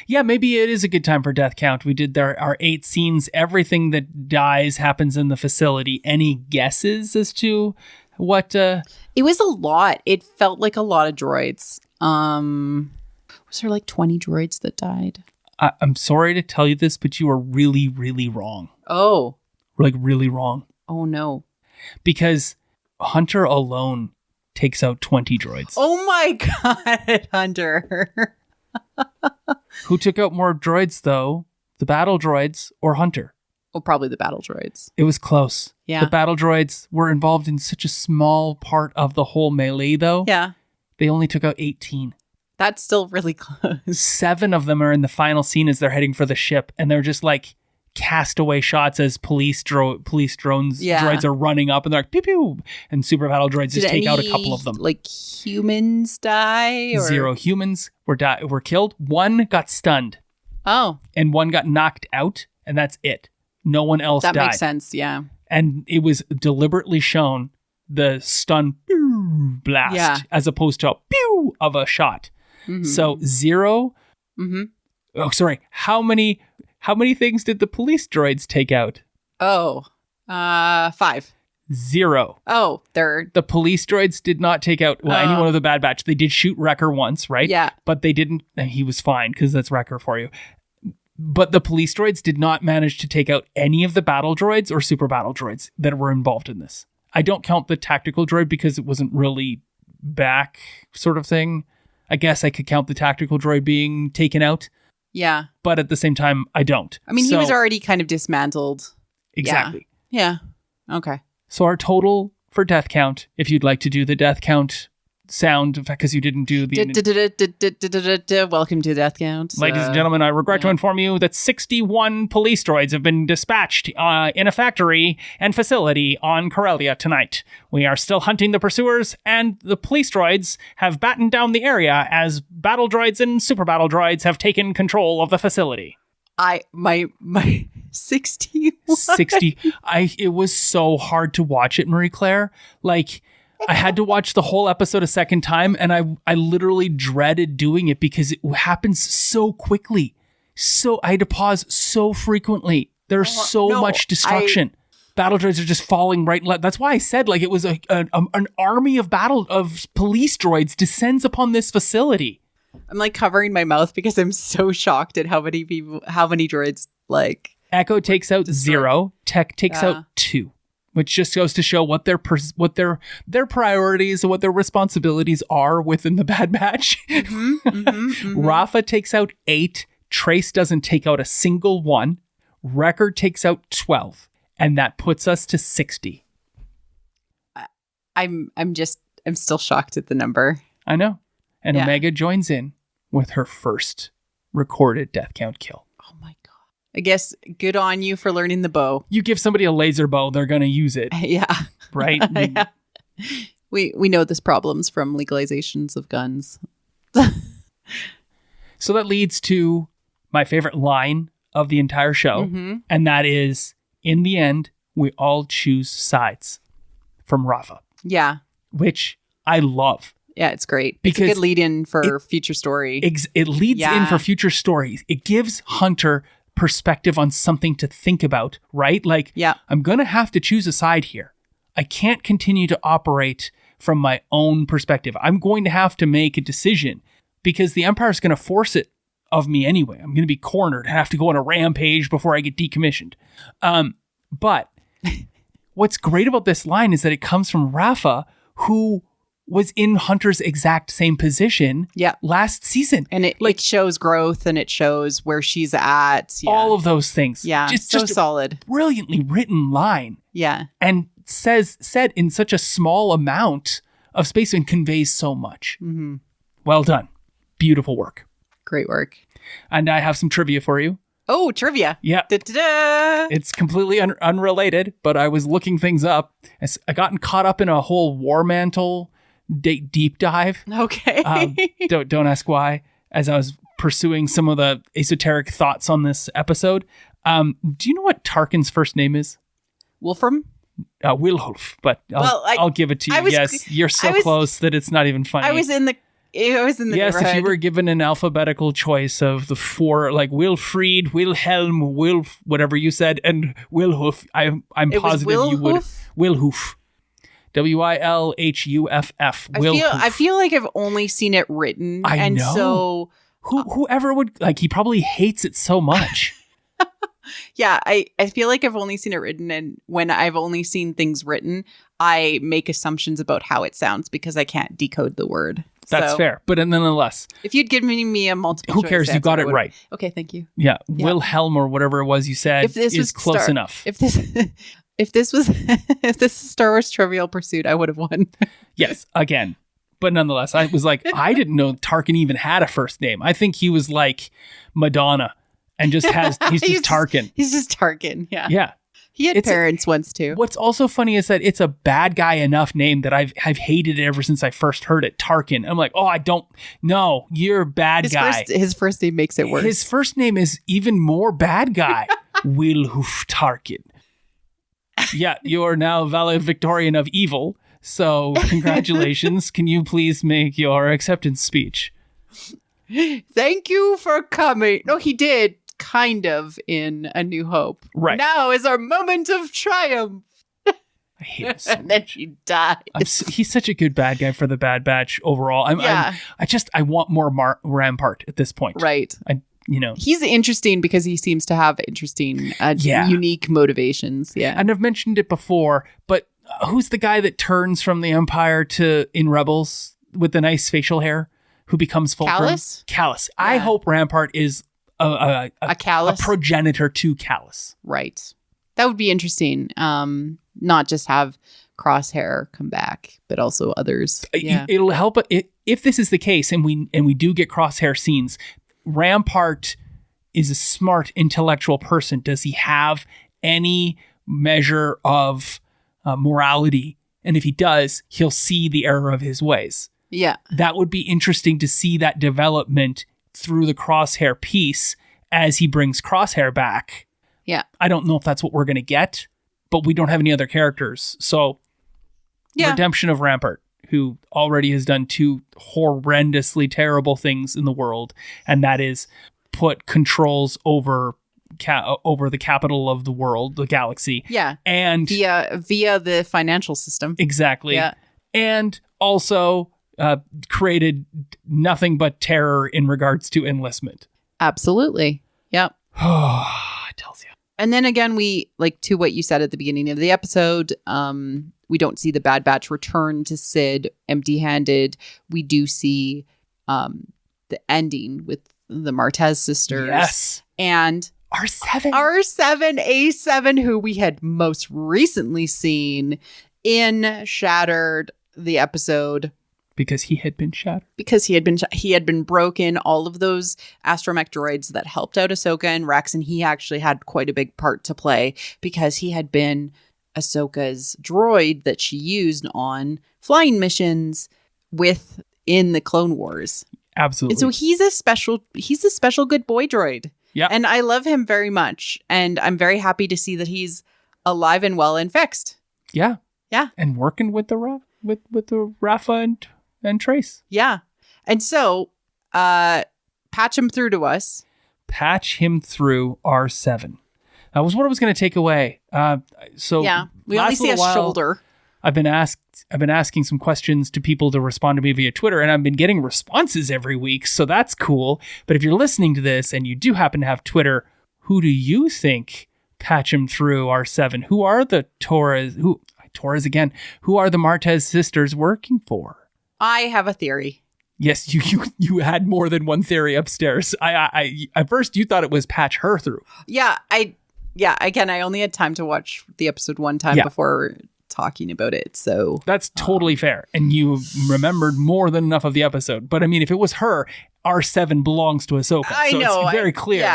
Yeah, maybe it is a good time for death count. We did our 8 scenes. Everything that dies happens in the facility. Any guesses as to what? It was a lot. It felt like a lot of droids. Was there like 20 droids that died? I'm sorry to tell you this, but you are really, really wrong. Oh. Like really wrong. Oh, no. Because Hunter alone takes out 20 droids. Oh my God, Hunter. Who took out more droids, though? The battle droids or Hunter? Well, probably the battle droids. It was close. Yeah. The battle droids were involved in such a small part of the whole melee, though. Yeah. They only took out 18. That's still really close. 7 of them are in the final scene as they're heading for the ship, and they're just like castaway shots as police drones droids are running up, and they're like pew pew, and super battle droids just take out a couple of them. Like humans die? Or? 0 humans were killed. 1 got stunned. Oh. And 1 got knocked out, and that's it. No one else died. That makes sense, yeah. And it was deliberately shown, the stun blast, as opposed to a pew of a shot. Mm-hmm. So 0. Mm-hmm. Oh, sorry. How many things did the police droids take out? Oh, 5. 0. Oh, they're... The police droids did not take out anyone of the Bad Batch. They did shoot Wrecker once, right? Yeah. But they didn't... He was fine, because that's Wrecker for you. But the police droids did not manage to take out any of the battle droids or super battle droids that were involved in this. I don't count the tactical droid because it wasn't really back sort of thing. I guess I could count the tactical droid being taken out. Yeah. But at the same time, I don't. I mean, he was already kind of dismantled. Exactly. Yeah. Okay. So our total for death count, if you'd like to do the death count sound, because you didn't do the... Welcome to death count. Ladies and gentlemen, I regret to inform you that 61 police droids have been dispatched in a factory and facility on Corellia tonight. We are still hunting the pursuers, and the police droids have battened down the area as battle droids and super battle droids have taken control of the facility. 61. 60. It was so hard to watch it, Marie Claire. Like, I had to watch the whole episode a second time, and I literally dreaded doing it because it happens so quickly. So I had to pause so frequently. There's so much destruction. Battle droids are just falling right and left. That's why I said, like, it was an army of police droids descends upon this facility. I'm like covering my mouth because I'm so shocked at how many droids, like, Echo takes out 0, Tech takes out 2, which just goes to show what their priorities and what their responsibilities are within the Bad Batch. Rafa takes out 8. Trace doesn't take out a single one. Wrecker takes out 12, and that puts us to 60. I'm still shocked at the number. I know. And Omega joins in with her first recorded death count kill. Oh my god. I guess good on you for learning the bow. You give somebody a laser bow, they're going to use it. Yeah. Right? Yeah. We know this problems from legalizations of guns. So that leads to my favorite line of the entire show. And that is, in the end, we all choose sides from Rafa. Yeah. Which I love. Yeah, it's great. Because it's a good lead-in for future story. It leads in for future stories. It gives Hunter perspective on something to think about, right? Like, I'm going to have to choose a side here. I can't continue to operate from my own perspective. I'm going to have to make a decision because the Empire is going to force it of me anyway. I'm going to be cornered and have to go on a rampage before I get decommissioned. But what's great about this line is that it comes from Rafa, who was in Hunter's exact same position last season. And it shows growth and it shows where she's at. Yeah. All of those things. Yeah, just solid. Brilliantly written line. Yeah. And said in such a small amount of space and conveys so much. Well done. Beautiful work. Great work. And I have some trivia for you. Oh, trivia. Yeah. Da-da-da. It's completely unrelated, but I was looking things up. I gotten caught up in a whole War Mantle deep dive. Okay. Don't ask why. As I was pursuing some of the esoteric thoughts on this episode. Do you know what Tarkin's first name is? Wolfram? Wilhulf, but I'll give it to you. Yes, you're so close that it's not even funny. I was in the yes, if you were given an alphabetical choice of the 4, like Wilfried, Wilhelm, whatever you said, and Wilhoof, I'm positive you would. Wilhoof. Wilhuff. I feel like I've only seen it written. I know. So whoever would, like, he probably hates it so much. Yeah, I feel like I've only seen it written, and when I've only seen things written, I make assumptions about how it sounds because I can't decode the word. That's fair, but nonetheless, if you'd given me a multiple who cares? You got it right. Okay, thank you. Yeah, Wilhelm or whatever it was you said is close enough. If this is Star Wars Trivial Pursuit, I would have won. Yes, again. But nonetheless, I was like, I didn't know Tarkin even had a first name. I think he was like Madonna and just he's just Tarkin. He's just Tarkin, yeah. Yeah. He had parents once too. What's also funny is that it's a bad guy enough name that I've hated it ever since I first heard it. Tarkin. I'm like, I don't know. You're a bad guy. His first name makes it worse. His first name is even more bad guy. Wilhoof Tarkin. Yeah, you are now valedictorian of evil. So congratulations. Can you please make your acceptance speech? Thank you for coming. No, he did. Kind of in A New Hope. Right. Now is our moment of triumph. I hate him so and then she dies. He's such a good bad guy for the Bad Batch overall. I want more Rampart at this point. Right. He's interesting because he seems to have interesting, unique motivations. Yeah. And I've mentioned it before, but who's the guy that turns from the Empire in Rebels with the nice facial hair who becomes Fulcrum? Callus. Yeah. I hope Rampart is a Callus, a progenitor to Callus. Right. That would be interesting. Not just have Crosshair come back, but also others. Yeah. It'll help if this is the case, and we do get Crosshair scenes. Rampart is a smart, intellectual person. Does he have any measure of morality? And if he does, he'll see the error of his ways. Yeah. That would be interesting to see that development through the Crosshair piece as he brings Crosshair back. Yeah. I don't know if that's what we're going to get, but we don't have any other characters. So redemption of Rampart, who already has done 2 horrendously terrible things in the world, and that is put controls over the capital of the world, the galaxy. Yeah. And via the financial system. Exactly. Yeah. And also created nothing but terror in regards to enlistment. Absolutely. Yep. I tells you. And then again, we, like, to what you said at the beginning of the episode, we don't see the Bad Batch return to Sid empty-handed. We do see the ending with the Martez sisters. Yes. And R7A7, who we had most recently seen in Shattered, the episode. Because he had been shattered. Because he had been broken. All of those astromech droids that helped out Ahsoka and Rex, and he actually had quite a big part to play because he had been Ahsoka's droid that she used on flying missions in the Clone Wars. Absolutely. And so he's a special good boy droid. Yeah. And I love him very much. And I'm very happy to see that he's alive and well and fixed. Yeah. Yeah. And working with the Rafa and Trace. Yeah. And so patch him through to us. Patch him through R7. That was what I was going to take away. So yeah, we only see a shoulder. I've been asking some questions to people to respond to me via Twitter, and I've been getting responses every week, so that's cool. But if you're listening to this and you do happen to have Twitter, who do you think patch him through R7? Who are the Torres? Who are the Martez sisters working for? I have a theory. Yes, you had more than one theory upstairs. I at first you thought it was patch her through. Yeah, again, I only had time to watch the episode one time before talking about it, so that's totally fair. And you remembered more than enough of the episode. But I mean, if it was her, R7 belongs to Ahsoka. I know, it's very clear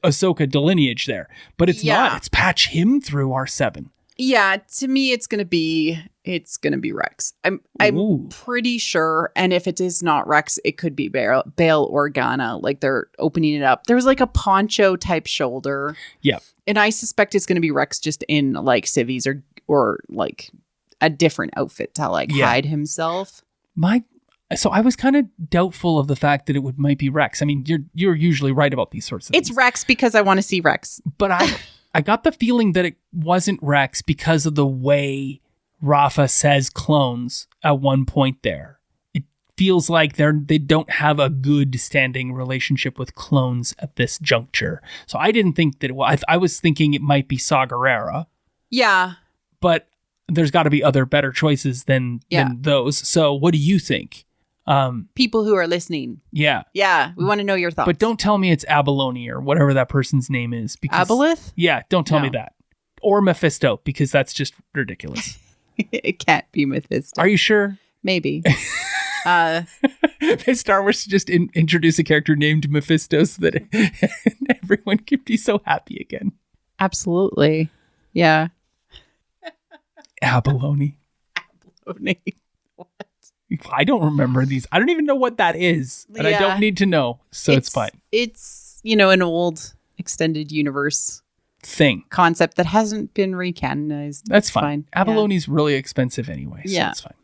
Ahsoka delineage there. But it's not. It's patch him through R7. Yeah, to me, it's gonna be Rex. I'm pretty sure, and if it is not Rex, it could be Bail Organa. Like, they're opening it up. There's like a poncho type shoulder. Yeah, and I suspect it's gonna be Rex just in like civvies or like a different outfit to hide himself. So I was kind of doubtful of the fact that it might be Rex. I mean, you're usually right about these sorts of things. It's Rex because I want to see Rex, but I got the feeling that it wasn't Rex because of the way Rafa says clones at one point there. It feels like they don't have a good standing relationship with clones at this juncture. So I didn't think that I was thinking it might be Saw Gerrera. Yeah. But there's got to be other better choices than those. So what do you think? People who are listening. Yeah. Yeah. We want to know your thoughts. But don't tell me it's Abalone or whatever that person's name is. Aboleth? Yeah. Don't tell me that. Or Mephisto, because that's just ridiculous. It can't be Mephisto. Are you sure? Maybe. Star Wars just introduce a character named Mephisto so that everyone could be so happy again. Absolutely. Yeah. Abalone. Abalone. What? I don't remember these. I don't even know what that is, and I don't need to know, so it's fine. It's, an old extended universe thing concept that hasn't been recanonized. That's fine. Abalone's really expensive anyway, so it's fine.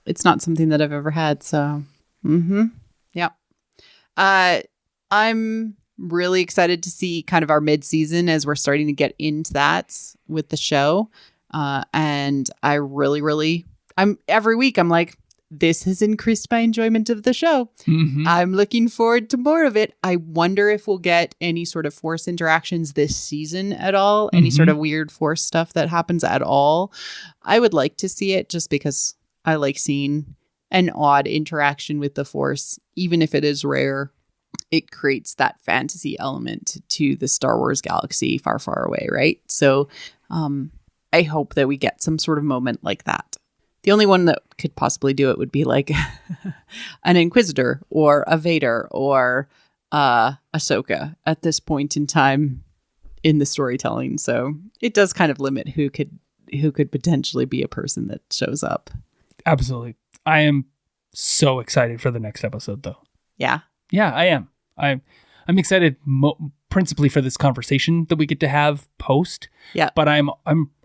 It's not something that I've ever had, so yeah. I'm really excited to see kind of our mid-season as we're starting to get into that with the show. And I really, every week I'm like, this has increased my enjoyment of the show. Mm-hmm. I'm looking forward to more of it. I wonder if we'll get any sort of Force interactions this season at all. Any sort of weird Force stuff that happens at all. I would like to see it just because I like seeing an odd interaction with the Force. Even if it is rare, it creates that fantasy element to the Star Wars galaxy far, far away, right? So I hope that we get some sort of moment like that. The only one that could possibly do it would be like an Inquisitor or a Vader or Ahsoka at this point in time in the storytelling. So it does kind of limit who could potentially be a person that shows up. Absolutely. I am so excited for the next episode, though. Yeah. Yeah, I am. I'm excited principally for this conversation that we get to have post. Yeah. But I'm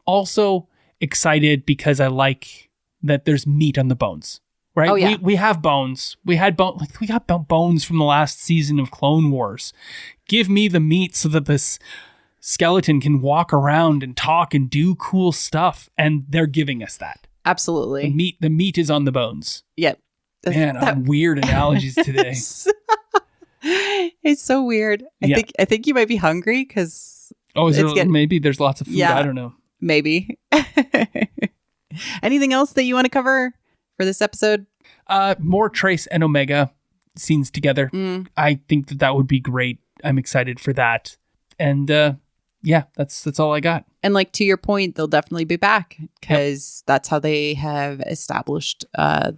also excited because I like that there's meat on the bones. Right? Oh, yeah. We have bones. We got bones from the last season of Clone Wars. Give me the meat so that this skeleton can walk around and talk and do cool stuff. And they're giving us that. Absolutely. The meat is on the bones. Yep. Man, I'm weird analogies today. It's so weird. I think you might be hungry because... Oh, maybe there's lots of food. Yeah, I don't know. Maybe. Anything else that you want to cover for this episode? More Trace and Omega scenes together. I think that would be great. I'm excited for that. And that's all I got. And like to your point, they'll definitely be back because that's how they have established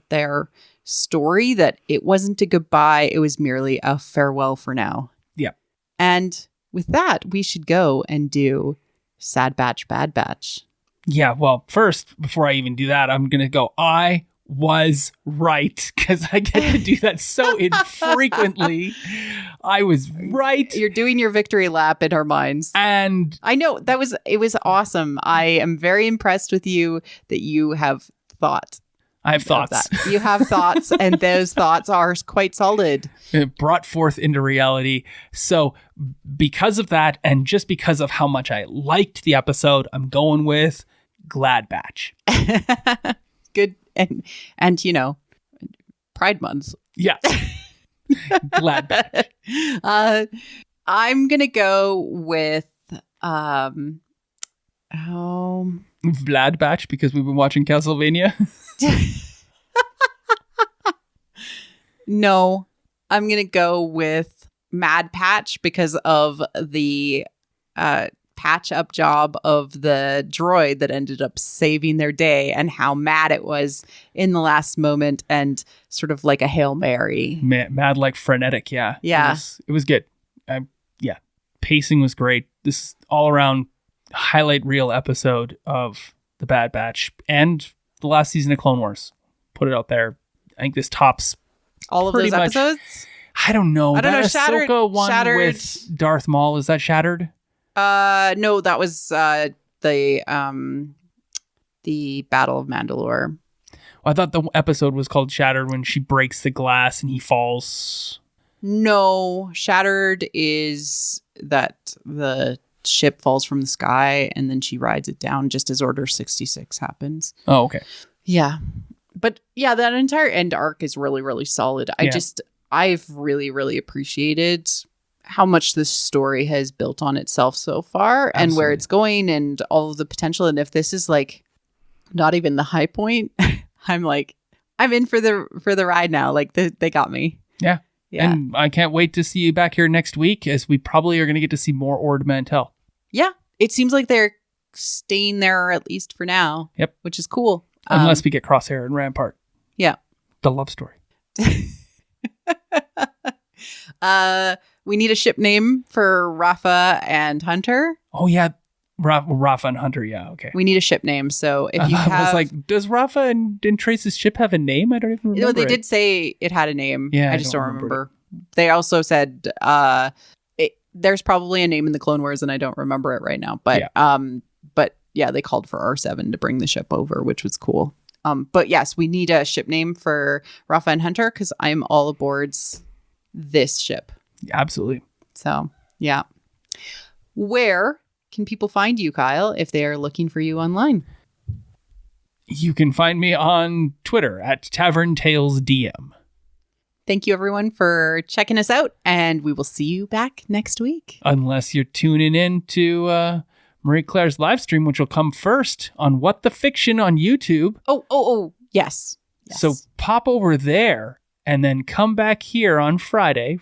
their story, that it wasn't a goodbye. It was merely a farewell for now. Yeah. And with that, we should go and do Sad Batch, Bad Batch. Yeah. Well, first, before I even do that, I'm going to go, I was right, because I get to do that so infrequently. I was right. You're doing your victory lap in our minds. And I know it was awesome. I am very impressed with you that you have thought. I have thoughts. You have thoughts, and those thoughts are quite solid. It brought forth into reality. So because of that, and just because of how much I liked the episode, I'm going with Glad Batch. Good. And you know, Pride Month. Yeah. Glad Batch. I'm going to go with Vlad Batch, because we've been watching Castlevania. No, I'm going to go with Mad Patch because of the patch up job of the droid that ended up saving their day and how mad it was in the last moment, and sort of like a Hail Mary. Mad like frenetic, yeah. Yeah. It was good. Yeah. Pacing was great. This is all around highlight reel episode of The Bad Batch and the last season of Clone Wars. Put it out there. I think this tops all of those episodes? I don't know. I don't know. Ahsoka one with Darth Maul, is that Shattered? No, that was the Battle of Mandalore. Well, I thought the episode was called Shattered when she breaks the glass and he falls. No, Shattered is that the ship falls from the sky and then she rides it down just as Order 66 happens. Oh, okay. Yeah. But yeah, that entire end arc is really, really solid. I've really, really appreciated how much this story has built on itself so far. Absolutely. And where it's going and all of the potential. And if this is like not even the high point, I'm in for the ride now. Like they got me. Yeah. Yeah. And I can't wait to see you back here next week, as we probably are going to get to see more Ord Mantell. Yeah. It seems like they're staying there at least for now. Yep. Which is cool. Unless we get Crosshair and Rampart. Yeah. The love story. We need a ship name for Rafa and Hunter. Oh, yeah. Rafa and Hunter, yeah, okay. We need a ship name, so if you have... I was like, does Rafa and Trace's ship have a name? I don't even remember. No, they did say it had a name. Yeah, I just don't remember. They also said there's probably a name in the Clone Wars, and I don't remember it right now. But yeah, they called for R7 to bring the ship over, which was cool. But yes, we need a ship name for Rafa and Hunter, because I'm all aboard this ship. Absolutely. So, yeah. Where can people find you, Kyle, if they are looking for you online? You can find me on Twitter at TavernTalesDM. Thank you, everyone, for checking us out, and we will see you back next week. Unless you're tuning in to Marie Claire's live stream, which will come first on What the Fiction on YouTube. Oh, yes. So pop over there and then come back here on Saturday?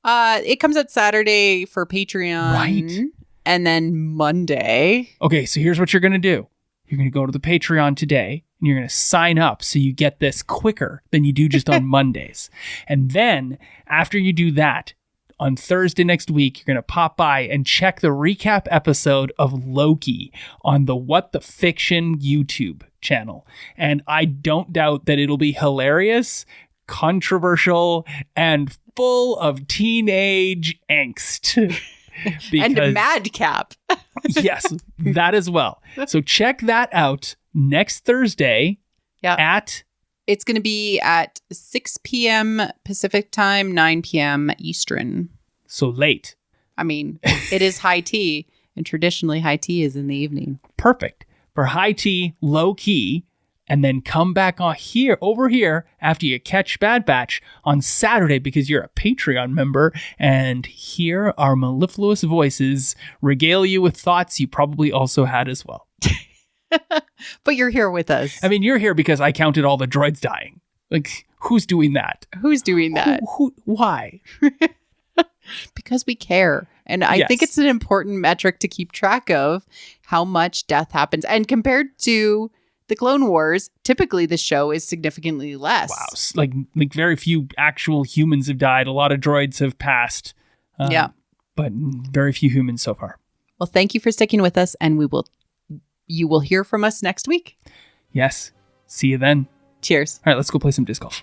It comes out Saturday for Patreon. Right. And then Monday. Okay, so here's what you're going to do. You're going to go to the Patreon today and you're going to sign up so you get this quicker than you do just on Mondays. And then after you do that, on Thursday next week, you're going to pop by and check the recap episode of Loki on the What the Fiction YouTube channel. And I don't doubt that it'll be hilarious, controversial, and full of teenage angst. And madcap. Yes, that as well. So check that out next Thursday at... It's going to be at 6 p.m. Pacific time, 9 p.m. Eastern. So late. I mean, it is high tea, and traditionally high tea is in the evening. Perfect. For high tea, low key, and then come back over here after you catch Bad Batch on Saturday because you're a Patreon member and hear our mellifluous voices regale you with thoughts you probably also had as well. But you're here with us. I mean, you're here because I counted all the droids dying. Like, who's doing that? Who's doing that? Why? Because we care. And I think it's an important metric to keep track of how much death happens. And compared to the Clone Wars, typically the show is significantly less. Wow. Like very few actual humans have died. A lot of droids have passed. But very few humans so far. Well, thank you for sticking with us, and you will hear from us next week. Yes. See you then. Cheers. All right, let's go play some disc golf.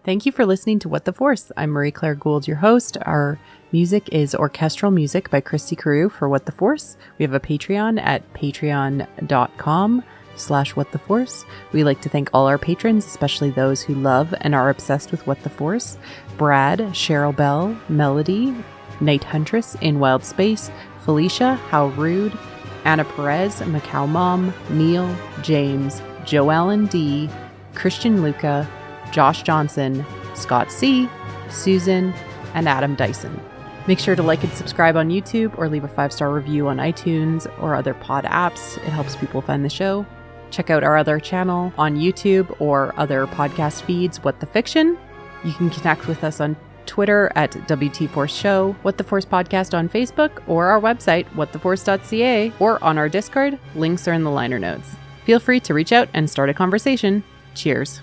Thank you for listening to What the Force. I'm Marie-Claire Gould, your host. Our music is orchestral music by Christy Carew for What the Force. We have a Patreon at patreon.com/whattheforce. We like to thank all our patrons, especially those who love and are obsessed with What the Force. Brad, Cheryl Bell, Melody, Night Huntress in Wild Space, Felicia, How Rude, Anna Perez, Macau Mom, Neil, James, Joellen D, Christian Luca, Josh Johnson, Scott C, Susan, and Adam Dyson. Make sure to like and subscribe on YouTube or leave a 5-star review on iTunes or other pod apps. It helps people find the show. Check out our other channel on YouTube or other podcast feeds, What the Fiction. You can connect with us on Twitter at WT Force Show, What the Force Podcast on Facebook, or our website, whattheforce.ca, or on our Discord. Links are in the liner notes. Feel free to reach out and start a conversation. Cheers.